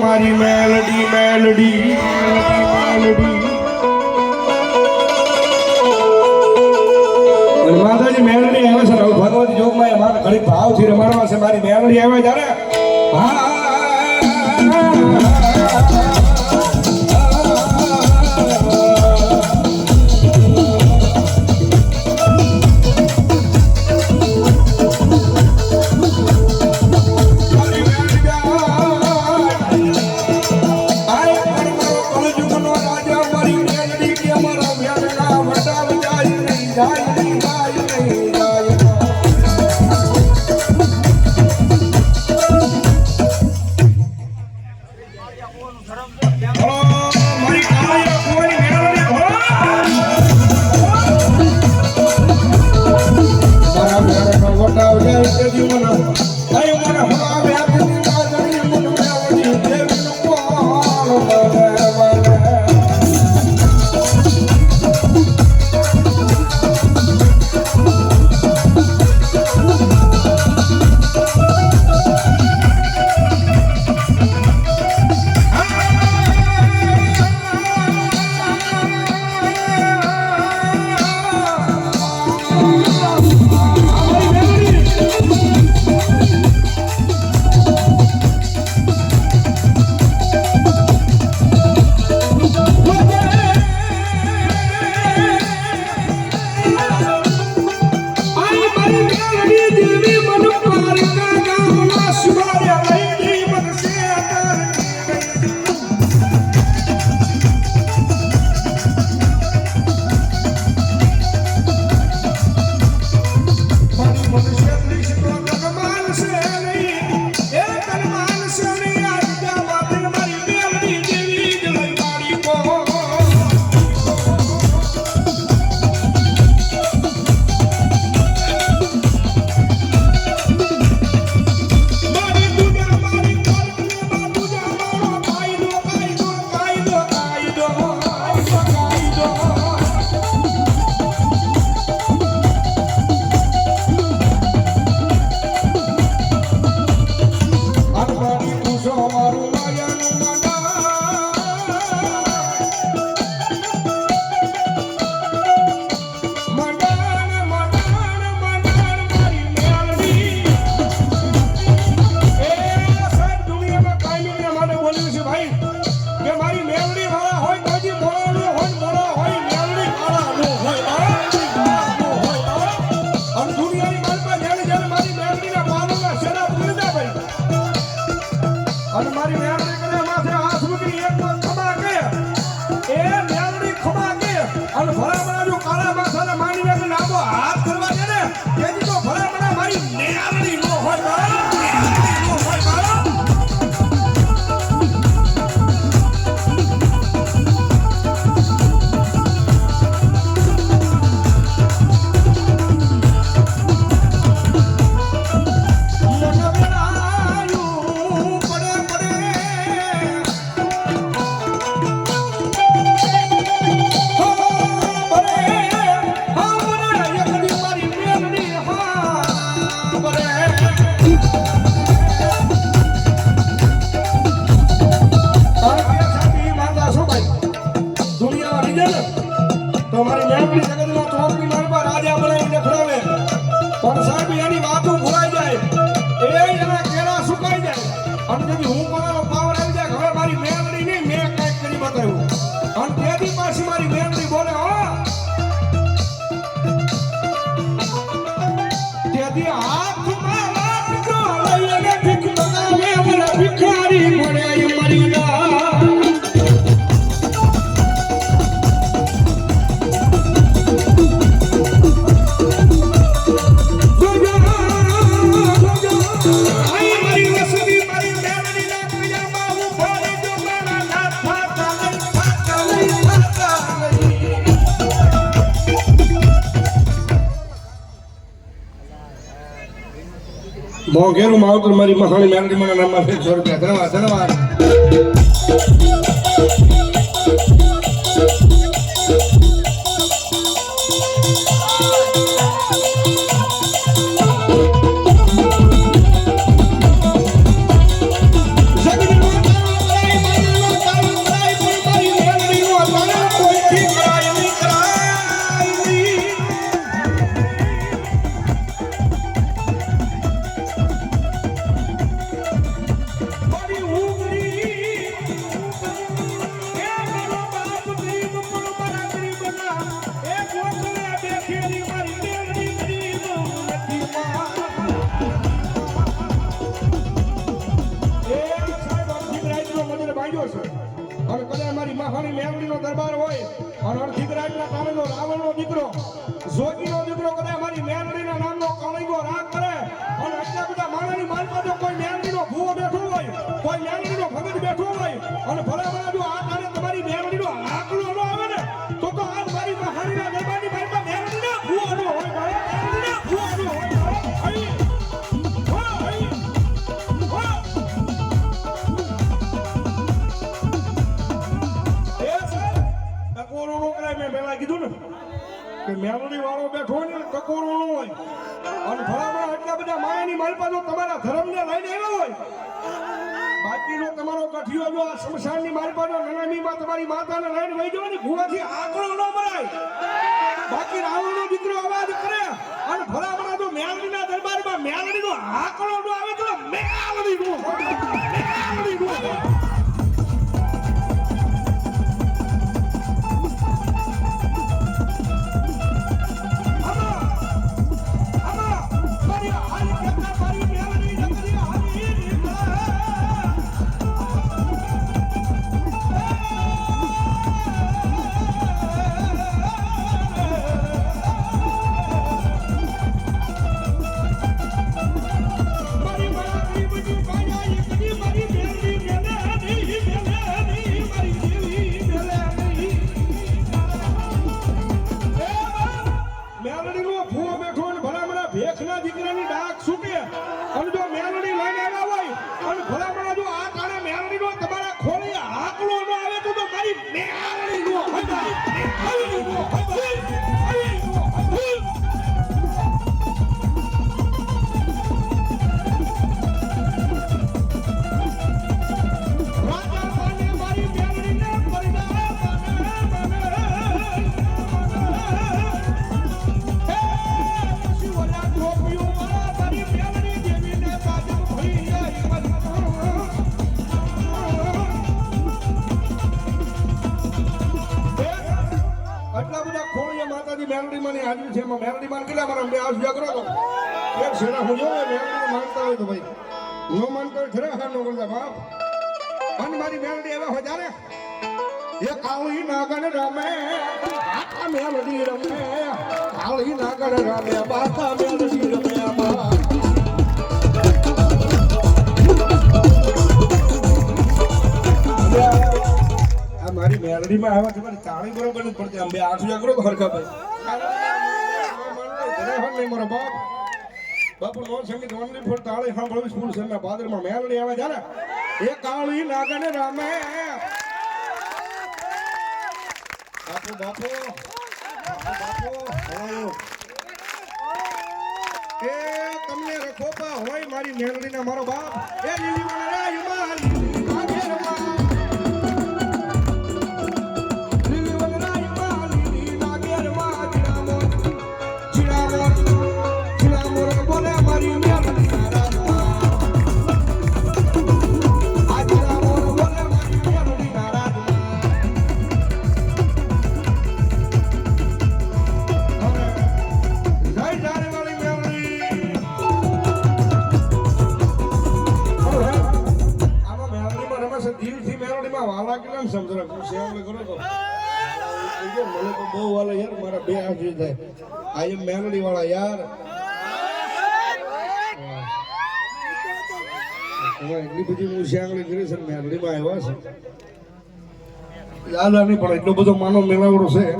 મારી મેલડી મેલડી માતાજી મેલડી આવે છે ભગવતી જોગમાં મારા ઘણી ભાવથી રમાડવા છે મારી મેલડી આવે ત્યારે મોઘેરું માવતર મારી મહાણી મેલડી મને નામમાં 100 રૂપિયા ધન્યવાદ ધન્યવાદ માંગ્યો છે અને કદાચ મારી મહાની મેલડીનો દરબાર હોય અને અર્ધિકરાજના તારણનો રાવણનો દીકરો જોગીનો દીકરો કદાચ મારી મેલડીના નામનો કળંગો રાગ કરે અને આટલા બધા માણાની માલમાં જો કોઈ મેલડીનો ભૂવો બેઠો હોય કોઈ મેલડીનો ભગત બેઠો હોય અને ભલામણા જો આ તારે તમારી મેલડીનો આકલો ન આવે ને તો આજ મારી મહાનીના દરબારની માલમાં મેલડીનો ભૂવો ન હોય મારા મેલડીનો ભૂવો ન હોય મેલડી વાળો બેઠો હોય ને કકોરો નો હોય અને ભલામણા એટલા બધા માયાની માલપા જો તમારા ધર્મને લઈને આવ્યો હોય બાકીનો તમારો કઠિયો જો આ શમશાનની માલપા જો નનામીમાં તમારી માતાને લઈને વહી જવાની ભૂવાથી આકડો ન મરાય બાકી રાવણનો દીકરો અવાજ કરે અને ભલામણા જો મેલડીના દરબારમાં મેલડીનો આકડો ન આવે તો મેલડીનો મેલડી માન કેટલા મારા બે આજ જાગરો તો એક સેના હું જોવે મેલડી માનતા હોય તો ભાઈ નો માનતો હોય ખરા હા નો બોલતા બાપ અને મારી મેલડી એવા હોય ત્યારે એ કાળી નાગણ રમે બાકા મેલડી રમે કાળી નાગણ રમે બાકા મેલડી રમે આ મારી મેલડીમાં આવા છે મારી કાળી બરોબર નથી પડતી આમ બે આજ જાગરો તો હરખા ભાઈ મારો બાપ બાપુ નો સંગીત ઓનલી ફોર તાળી સાંભળવી સ્કૂલ સરના ભાદરમાં મેલડી આવે ત્યારે એ કાળી નાગણ રામે બાપુ બાપુ બાપુ એ તમને રખોપા હોય મારી મેલડીના મારો બાપ એ લીલી વાળા યુમાન મેલડી વાળા યાર એટલી બધી મુશિયાંગળી કરી છે મેલડીમાં આવ્યા છે યાદ નહીં પણ એટલો બધો માનો મેળાવડો છે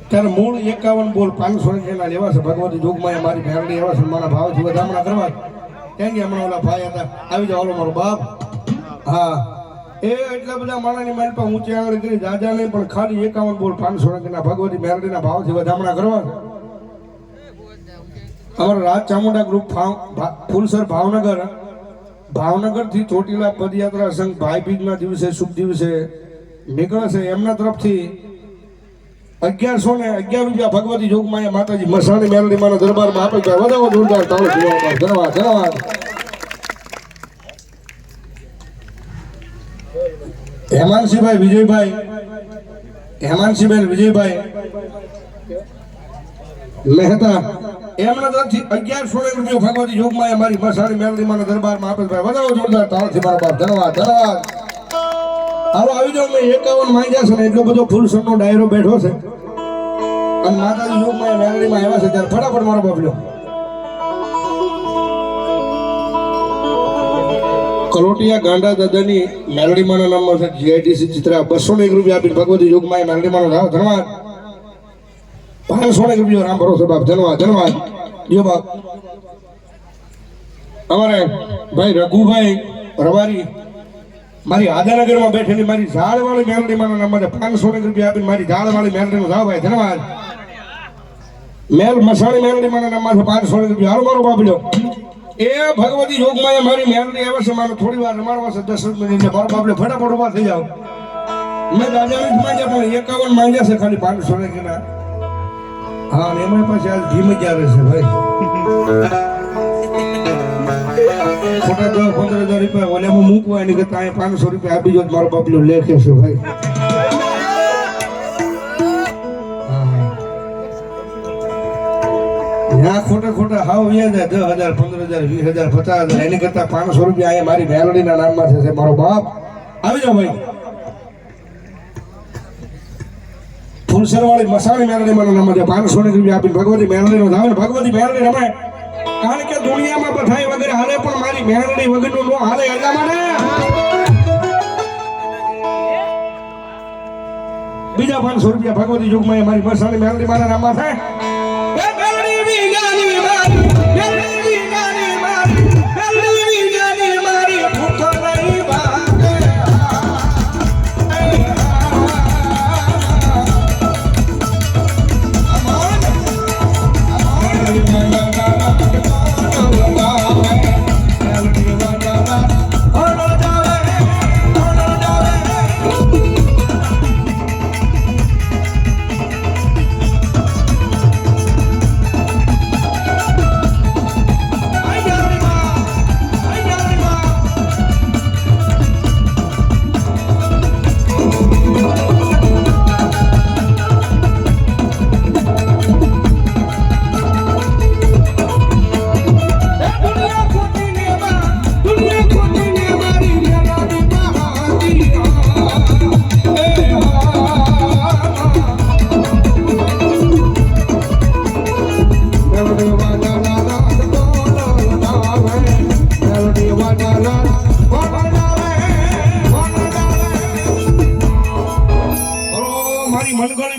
ત્યારે મૂળ 51 બોલ 500 રૂપિયાના લેવા છે ભગવતી જોગમાં મારી મેલડી આવ્યા છે મારા ભાવથી વધામણા કરવા કેમ કે હમણાં ઓલા ભાઈ હતા આવી જાવ મારો બાપ હા એ એટલા બધા માણાની મારી પાસે ઊંચી આંગળી કરી દાદા નહીં પણ ખાલી 51 બોલ 500 રૂપિયાના ભગવતી મેલડીના ભાવથી વધામણા કરવા અમારા રાજ ચામુંડા ગ્રુપ ફૂલસર ભાવનગર થી ચોટીલા પદયાત્રા સંઘ ભાઈ બીજના દિવસે શુભ દિવસે નીકળે છે એમના તરફથી 1111 રૂપિયા ભગવતી જોગમાયા માતાજી મસાણી મેલડી માના દરબારમાં આપે છે વધાવો જોરદાર તાળો પીવા ધન્યવાદ ધન્યવાદ હેમાંશીભાઈ વિજયભાઈ મહેતા એમના તરફથી 1100 રૂપિયા ભગવતી યોગમાં અમારી મસાણી મેલડી માના દરબારમાં આપે ભાઈ વધાવો જોરદાર તાળથી મારા બાપ ધન્યવાદ ધન્યવાદ. હાલો આવી જાઓ મેં 51 માંગ્યા છે ને એટલો બધો ફૂલસરનો ડાયરો બેઠો છે અને માતાજી યોગમાં મેલડીમાં આવ્યા છે ત્યારે ફટાફટ મારો બાપ લ્યો. કલોટિયા ગાંડા દાદાની મેલડી માના નામમાં છે જીઆઈડીસી ચિત્રા 201 રૂપિયા આપીને ભગવતી યોગમાં મેલડી માનો રાવ ધન્યવાદ. 501 રૂપિયા રામ ભરોસે બાપ ધન્યવાદ ધન્યવાદ. જો બાપ અમારે ભાઈ રઘુભાઈ રવારી મારી આદાનગરમાં બેઠેલી મારી ઝાડવાળી મેલડી માના નામમાં 501 રૂપિયા આપીને મારી ઝાડવાળી મેલડીનો રાવ ભાઈ ધન્યવાદ. મેલ મસાણી મેલડી માના નામમાં 501 રૂપિયા હાલો મારો બાપ લ્યો. એ ભગવતી યોગમાં મારી મેલડી આવે છે મારે થોડી વાર રમાડવા છે 10 મિનિટ મારો બાપલે ફટાફટ ઉભા થઈ જાવ. મેં દાદાની માંગ્યા પણ 51 માંગ્યા છે ખાલી 500 ના. હા ને એમાં પાછી આજ ઘી મજા આવે છે ભાઈ. ખોટા 10-15 રૂપિયા ઓલામાં મૂકવા એની કરતા અહીંયા 500 રૂપિયા આપી જો મારો બાપલો લેખે છે ભાઈ. ના ખોટા હાવ વ્યાજ 10,000 15,000 20,000 50,000 એની કરતા 500 રૂપિયા અહીંયા મારી મેલડીના નામમાં છે મારો બાપ. આવી જાઓ ભાઈ. ફૂલસરવાળી મસાણી મેલડી મારા નામમાં 500 રૂપિયા આપીને ભગવતી મેલડીનો ધાવ ને ભગવતી મેલડી રમાય. કારણ કે દુનિયામાં બધાય વગર હાલે પણ મારી મેલડી વગરનું નો હાલે એટલા માટે બીજા 500 રૂપિયા ભગવતી યુગમાં મારી મસાણી મેલડી મારા નામમાં થાય.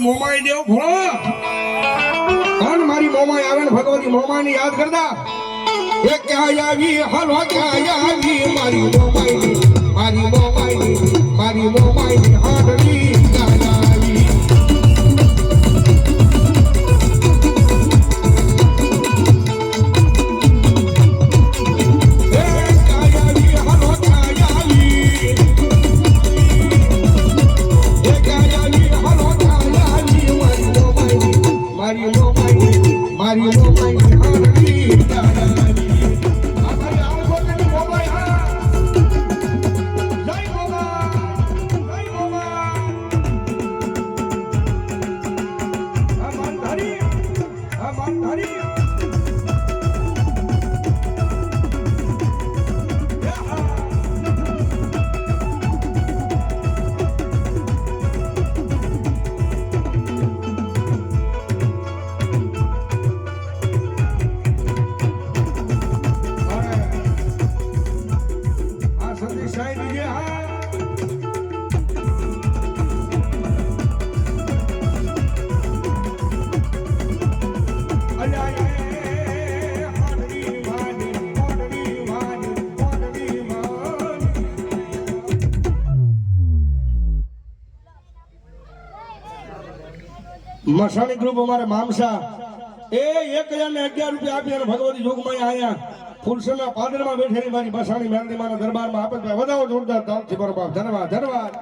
મોમાઈ દેવ ભોળો અને મારી મોમાઈ આવે ને ભગવતી મોમાની યાદ કરતા એ ક્યાં આવી હલો ક્યાં આવી મારી મોમાઈ હાડલી ક્યાં આવી મસાણી ગ્રુપ અમારે મામસા એ 1011 રૂપિયા આપી અને ભગવતી જોગમાં આયા ફૂલસરના પાદરમાં બેઠેલી મારી મસાણી મેલડી માના દરબારમાં આપે વધાવો જોરદાર તાળથી મારો બાપ ધન્યવાદ ધન્યવાદ.